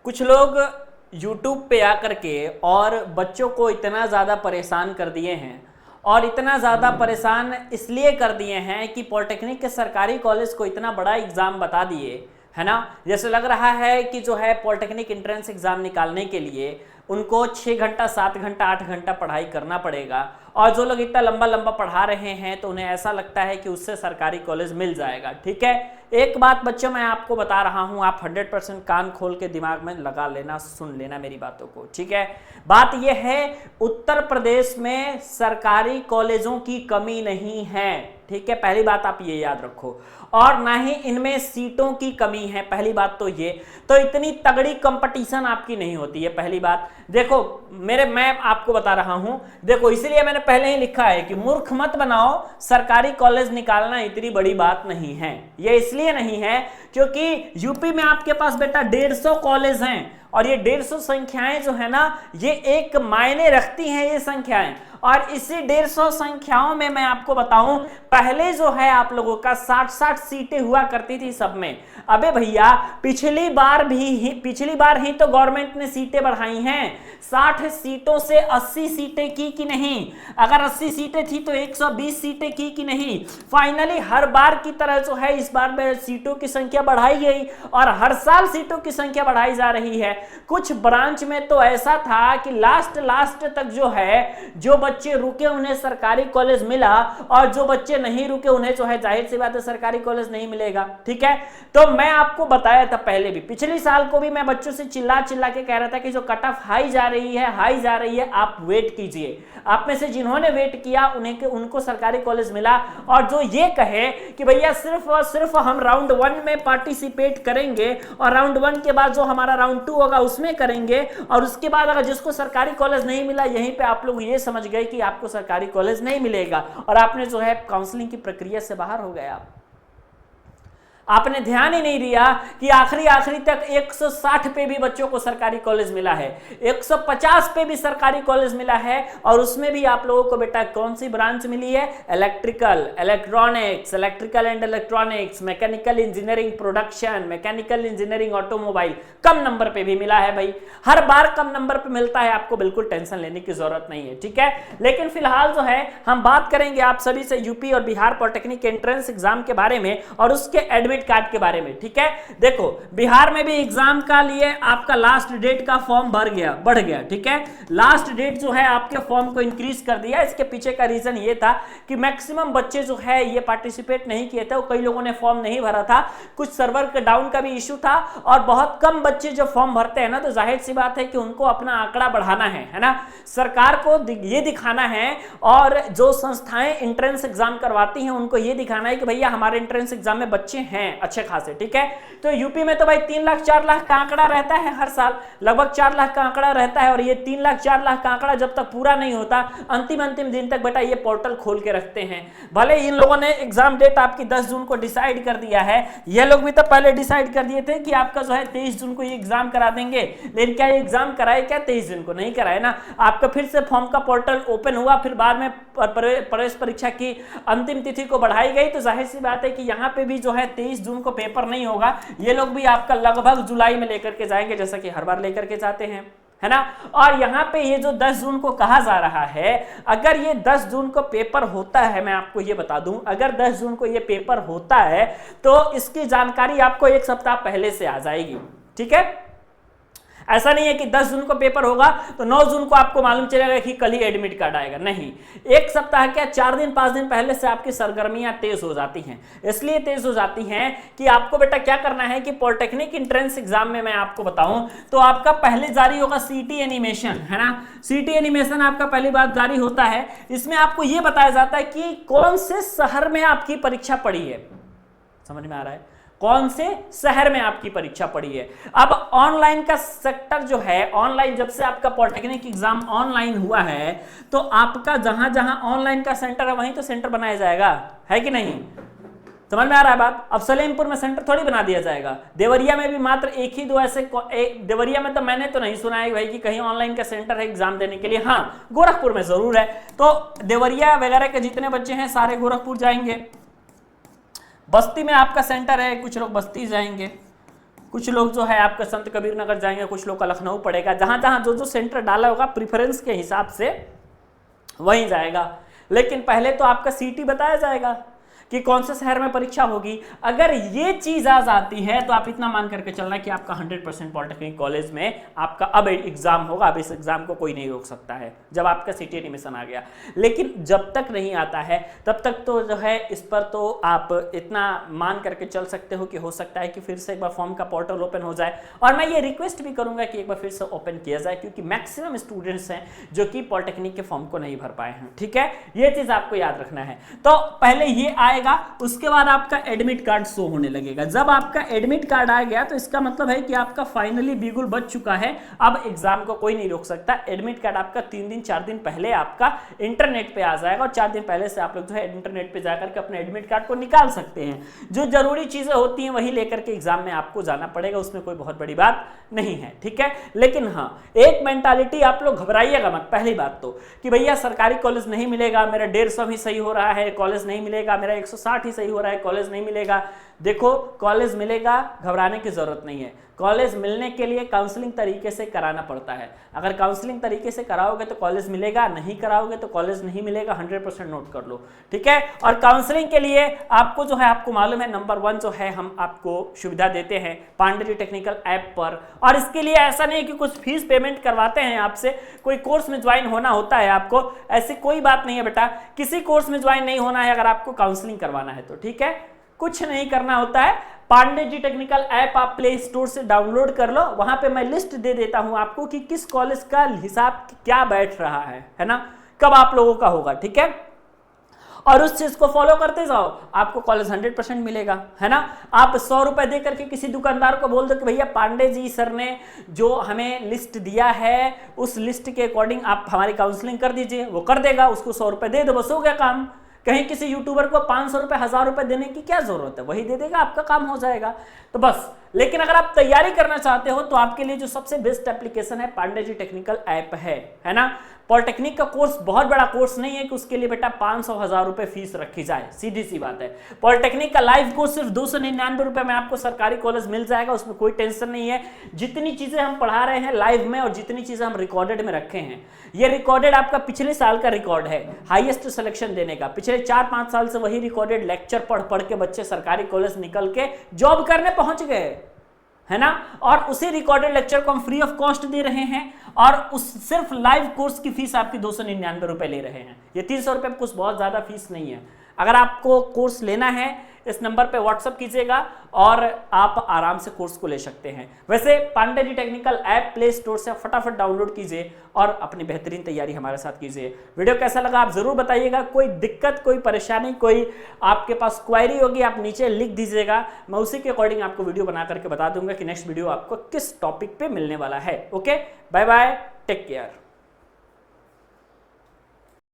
कुछ लोग YouTube पे आकर के और बच्चों को इतना ज़्यादा परेशान कर दिए हैं, और इतना ज़्यादा परेशान इसलिए कर दिए हैं कि पॉलिटेक्निक के सरकारी कॉलेज को इतना बड़ा एग्ज़ाम बता दिए, है ना। जैसे लग रहा है कि जो है पॉलिटेक्निक एंट्रेंस एग्ज़ाम निकालने के लिए उनको 6 घंटा 7 घंटा 8 घंटा पढ़ाई करना पड़ेगा, और जो लोग इतना लंबा लंबा पढ़ा रहे हैं तो उन्हें ऐसा लगता है कि उससे सरकारी कॉलेज मिल जाएगा। ठीक है, एक बात बच्चों मैं आपको बता रहा हूं, आप 100% कान खोल के दिमाग में लगा लेना, सुन लेना मेरी बातों को। ठीक है, बात यह है उत्तर प्रदेश में सरकारी कॉलेजों की कमी नहीं है। ठीक है, पहली बात आप ये याद रखो, और ना ही इनमें सीटों की कमी है। पहली बात तो ये, तो इतनी तगड़ी कंपटीशन आपकी नहीं होती है। पहली बात देखो मैं आपको बता रहा हूं, देखो इसलिए मैंने पहले ही लिखा है कि मूर्ख मत बनाओ, सरकारी कॉलेज निकालना इतनी बड़ी बात नहीं है। ये इसलिए नहीं है क्योंकि यूपी में आपके पास बेटा 150 कॉलेज हैं, और ये 150 संख्याएं जो है ना, ये एक मायने रखती हैं ये संख्याएं। और इसी 150 संख्याओं में मैं आपको बताऊं, पहले जो है आप लोगों का 60-60 सीटें हुआ करती थी सब में। अबे भैया पिछली बार ही तो गवर्नमेंट ने सीटें बढ़ाई हैं, 60 सीटों से 80 सीटें की कि नहीं? अगर 80 सीटें थी तो 120 सीटें की कि नहीं? फाइनली हर बार की तरह जो है इस बार में सीटों की संख्या बढ़ाई गई, और हर साल सीटों की संख्या बढ़ाई जा रही है। कुछ ब्रांच में तो ऐसा था कि लास्ट तक जो है, जो बच्चे रुके उन्हें सरकारी कॉलेज मिला, और जो बच्चे नहीं रुके उन्हें जो है जाहिर सी बात है सरकारी कॉलेज नहीं मिलेगा। ठीक है, तो मैं आपको बताया था पहले भी, पिछली साल को भी मैं बच्चों से चिल्ला के कह रहा था कि जो कट ऑफ हाई जा रही है, आप वेट कीजिए। आप में से जिन्होंने वेट किया उनको सरकारी कॉलेज मिला, और जो ये कहे कि भैया सिर्फ और सिर्फ हम राउंड 1 में पार्टिसिपेट करेंगे और राउंड 1 के बाद जो हमारा राउंड 2 होगा उसमें करेंगे, और उसके बाद अगर जिसको सरकारी कॉलेज नहीं मिला, यहीं पे आप लोग ये समझ गए कि आपको सरकारी कॉलेज नहीं मिलेगा, और आपने जो है काउंसलिंग की प्रक्रिया से बाहर हो गए। आपने ध्यान ही नहीं दिया कि आखिरी तक 160 पे भी बच्चों को सरकारी कॉलेज मिला है, 150 पे भी सरकारी कॉलेज मिला है, और उसमें भी आप लोगों को बेटा कौन सी ब्रांच मिली है? Electrical, electronics, electrical and electronics, mechanical engineering production, mechanical engineering automobile, come number पे भी मिला है भाई। हर बार कम नंबर पे मिलता है, आपको बिल्कुल टेंशन लेने की जरूरत नहीं है। ठीक है, लेकिन फिलहाल जो है हम बात करेंगे आप सभी से यूपी और बिहार पॉलिटेक्निक एंट्रेंस एग्जाम के बारे में, और उसके एडमिट कार्ड के बारे में। ठीक है, देखो बिहार में भी एग्जाम का लिए आपका लास्ट डेट का फॉर्म बढ़ गया। ठीक है, लास्ट डेट जो है आपके फॉर्म को इंक्रीज कर दिया। इसके पीछे का रीजन ये था कि मैक्सिमम बच्चे जो है ये पार्टिसिपेट नहीं किए थे, कई लोगों ने फॉर्म नहीं भरा था, कुछ सर्वर के डाउन का भी इश्यू था, और बहुत कम बच्चे जब फॉर्म भरते हैं ना, तो जाहिर सी बात है कि उनको अपना आंकड़ा बढ़ाना है ना, सरकार को ये दिखाना है, और जो संस्थाएं एंट्रेंस एग्जाम करवाती हैं उनको ये दिखाना है कि भैया हमारे एंट्रेंस एग्जाम में बच्चे हैं अच्छे खासे। ठीक है, तो यूपी में तो भाई 3 लाख 4 लाख का आंकड़ा रहता है, हर साल लगभग 4 लाख का आंकड़ा रहता है, और ये 3 लाख 4 लाख का आंकड़ा जब तक पूरा नहीं होता, अंतिम दिन तक बेटा ये पोर्टल खोल के रखते हैं। भले इन लोगों ने एग्जाम डेट आपकी 10 जून को डिसाइड कर दिया है, ये लोग भी तो पहले डिसाइड कर दिए थे कि आपका जो है 23 जून को ये एग्जाम करा देंगे, लेकिन क्या ये एग्जाम कराए? क्या 23 जून को नहीं कराए ना। आपका फिर से फॉर्म का पोर्टल ओपन हुआ, फिर बाद में प्रवेश परीक्षा की अंतिम तिथि को बढ़ाई गई, तो जाहिर सी बात है कि यहाँ पे भी जो है 23 जून को पेपर नहीं होगा, ये लोग भी आपका लगभग जुलाई में लेकर के जाएंगे, जैसा कि हर बार लेकर के जाते हैं, है ना। और यहाँ पे ये जो 10 जून को कहा जा रहा है, अगर ये 10 जून को पेपर होता है, मैं आपको ये बता दूं, अगर 10 जून को ये पेपर होता है तो इसकी जानकारी आपको 1 सप्ताह पहले से आ जाएगी। ठीक है, ऐसा नहीं है कि 10 जून को पेपर होगा तो 9 जून को आपको मालूम चलेगा कि कल ही एडमिट कार्ड आएगा, नहीं। 1 सप्ताह क्या 4 दिन 5 दिन पहले से आपकी सरगर्मियां तेज हो जाती हैं। इसलिए तेज हो जाती हैं कि आपको बेटा क्या करना है कि पॉलिटेक्निक एंट्रेंस एग्जाम में मैं आपको बताऊं तो आपका पहले जारी होगा सीटी एनिमेशन, है ना। सीटी एनिमेशन आपका पहली बार जारी होता है, इसमें आपको यह बताया जाता है कि कौन से शहर में आपकी परीक्षा पड़ी है। समझ में आ रहा है? कौन से शहर में आपकी परीक्षा पड़ी है। अब ऑनलाइन का सेक्टर जो है, ऑनलाइन जब से आपका पॉलिटेक्निक एग्जाम ऑनलाइन हुआ है, तो आपका जहां जहां ऑनलाइन का सेंटर है वहीं तो सेंटर बनाया जाएगा, है कि नहीं? समझ में आ रहा है बात? अब सलेमपुर में सेंटर थोड़ी बना दिया जाएगा, देवरिया में भी मात्र 1 ही 2 ऐसे, देवरिया में तो मैंने तो नहीं सुना है भाई कि कहीं ऑनलाइन का सेंटर है एग्जाम देने के लिए। हाँ, गोरखपुर में जरूर है, तो देवरिया वगैरह के जितने बच्चे हैं सारे गोरखपुर जाएंगे। बस्ती में आपका सेंटर है, कुछ लोग बस्ती जाएंगे, कुछ लोग जो है आपका संत कबीर नगर जाएंगे, कुछ लोग का लखनऊ पड़ेगा, जहां जहां जो जो सेंटर डाला होगा प्रीफरेंस के हिसाब से वहीं जाएगा। लेकिन पहले तो आपका सीटी बताया जाएगा कि कौन से शहर में परीक्षा होगी। अगर ये चीज आ जाती है तो आप इतना मान करके चलना कि आपका 100% पॉलिटेक्निक कॉलेज में आपका अब एग्जाम होगा। अब इस एग्जाम को कोई नहीं रोक सकता है जब आपका सिटी एडमिशन आ गया। लेकिन जब तक नहीं आता है तब तक तो जो है इस पर तो आप इतना मान करके चल सकते हो कि हो सकता है कि फिर से एक बार फॉर्म का पोर्टल ओपन हो जाए। और मैं ये रिक्वेस्ट भी करूंगा कि एक बार फिर से ओपन किया जाए, क्योंकि मैक्सिमम स्टूडेंट्स हैं जो कि पॉलिटेक्निक के फॉर्म को नहीं भर पाए हैं। ठीक है, ये चीज आपको याद रखना है। तो पहले ये आएगा, उसके बाद आपका एडमिट कार्ड शो होने लगेगा। जब आपका एडमिट कार्ड आ गया तो इसका मतलब है कि आपका फाइनली बिगुल बच चुका है। अब एग्जाम को कोई नहीं रोक सकता। एडमिट कार्ड आपका 3 दिन 4 दिन पहले आपका इंटरनेट पे आ जाएगा और 4 दिन पहले से आप लोग जो है इंटरनेट पे जाकर के अपने एडमिट कार्ड को निकाल सकते हैं। जो जरूरी चीजें होती हैं वही लेकर के एग्जाम में आपको जाना पड़ेगा, उसमें कोई बहुत बड़ी बात नहीं है। ठीक है, लेकिन हाँ एक मेंटालिटी, आप लोग घबराइएगा मत। पहली बात तो कि भैया सरकारी कॉलेज नहीं मिलेगा, मेरा 150 ही सही हो रहा है, कॉलेज नहीं मिलेगा, मेरा 160 ही सही हो रहा है, कॉलेज नहीं मिलेगा। देखो कॉलेज मिलेगा, घबराने की जरूरत नहीं है। कॉलेज मिलने के लिए काउंसलिंग तरीके से कराना पड़ता है। अगर काउंसलिंग तरीके से कराओगे तो कॉलेज मिलेगा, नहीं कराओगे तो कॉलेज नहीं मिलेगा। 100% नोट कर लो। ठीक है, और काउंसलिंग के लिए आपको जो है, आपको मालूम है नंबर 1 जो है हम आपको सुविधा देते हैं पांडे जी टेक्निकल ऐप पर। और इसके लिए ऐसा नहीं कि कुछ फीस पेमेंट करवाते हैं आपसे, कोई कोर्स में ज्वाइन होना होता है आपको, ऐसी कोई बात नहीं है बेटा। किसी कोर्स में ज्वाइन नहीं होना है अगर आपको काउंसलिंग करवाना है तो। ठीक है, कुछ नहीं करना होता है। पांडे जी टेक्निकल ऐप आप प्ले स्टोर से डाउनलोड कर लो। वहां पे मैं लिस्ट दे देता हूं आपको कि किस कॉलेज का हिसाब क्या बैठ रहा है ना, कब आप लोगों का होगा। ठीक है, और उस चीज को फॉलो करते जाओ, आपको कॉलेज 100% मिलेगा, है ना। आप 100 रुपए दे करके किसी दुकानदार को बोल दो कि भैया पांडे जी सर ने जो हमें लिस्ट दिया है उस लिस्ट के अकॉर्डिंग आप हमारी काउंसलिंग कर दीजिए, वो कर देगा। उसको 100 रुपए दे दो, बस हो गया काम। कहीं किसी यूट्यूबर को 500 रुपए 1000 रुपए देने की क्या जरूरत है, वही दे देगा, आपका काम हो जाएगा। तो बस, लेकिन अगर आप तैयारी करना चाहते हो तो आपके लिए जो सबसे बेस्ट एप्लीकेशन है पांडे जी टेक्निकल ऐप है ना। पॉलिटेक्निक का कोर्स बहुत बड़ा कोर्स नहीं है कि उसके लिए बेटा 500-1000 रुपए फीस रखी जाए, सीधी सी बात है। पॉलिटेक्निक का लाइव कोर्स सिर्फ 299 रुपए में आपको सरकारी कॉलेज मिल जाएगा, उसमें कोई टेंशन नहीं है। जितनी चीजें हम पढ़ा रहे हैं लाइव में और जितनी चीजें हम रिकॉर्डेड में रखे हैं, ये रिकॉर्डेड आपका पिछले साल का रिकॉर्ड है, हाईएस्ट सिलेक्शन देने का। पिछले 4-5 साल से वही रिकॉर्डेड लेक्चर पढ़ पढ़ के बच्चे सरकारी कॉलेज निकल के जॉब करने पहुंच गए, है ना। और उसी रिकॉर्डेड लेक्चर को हम फ्री ऑफ कॉस्ट दे रहे हैं और उस सिर्फ लाइव कोर्स की फीस आपकी 299 रुपए ले रहे हैं। ये 300 रुपए कुछ बहुत ज्यादा फीस नहीं है। अगर आपको कोर्स लेना है इस नंबर पे व्हाट्सअप कीजिएगा और आप आराम से कोर्स को ले सकते हैं। वैसे Pandey ji technical app play store से फटाफट डाउनलोड कीजिए और अपनी बेहतरीन तैयारी हमारे साथ कीजिए। वीडियो कैसा लगा आप जरूर बताइएगा। कोई दिक्कत, कोई परेशानी, कोई आपके पास क्वेरी होगी आप नीचे लिख दीजिएगा, मैं उसी के अकॉर्डिंग आपको वीडियो बना करके बता दूंगा कि नेक्स्ट वीडियो आपको किस टॉपिक पे मिलने वाला है। Okay, bye bye, take care.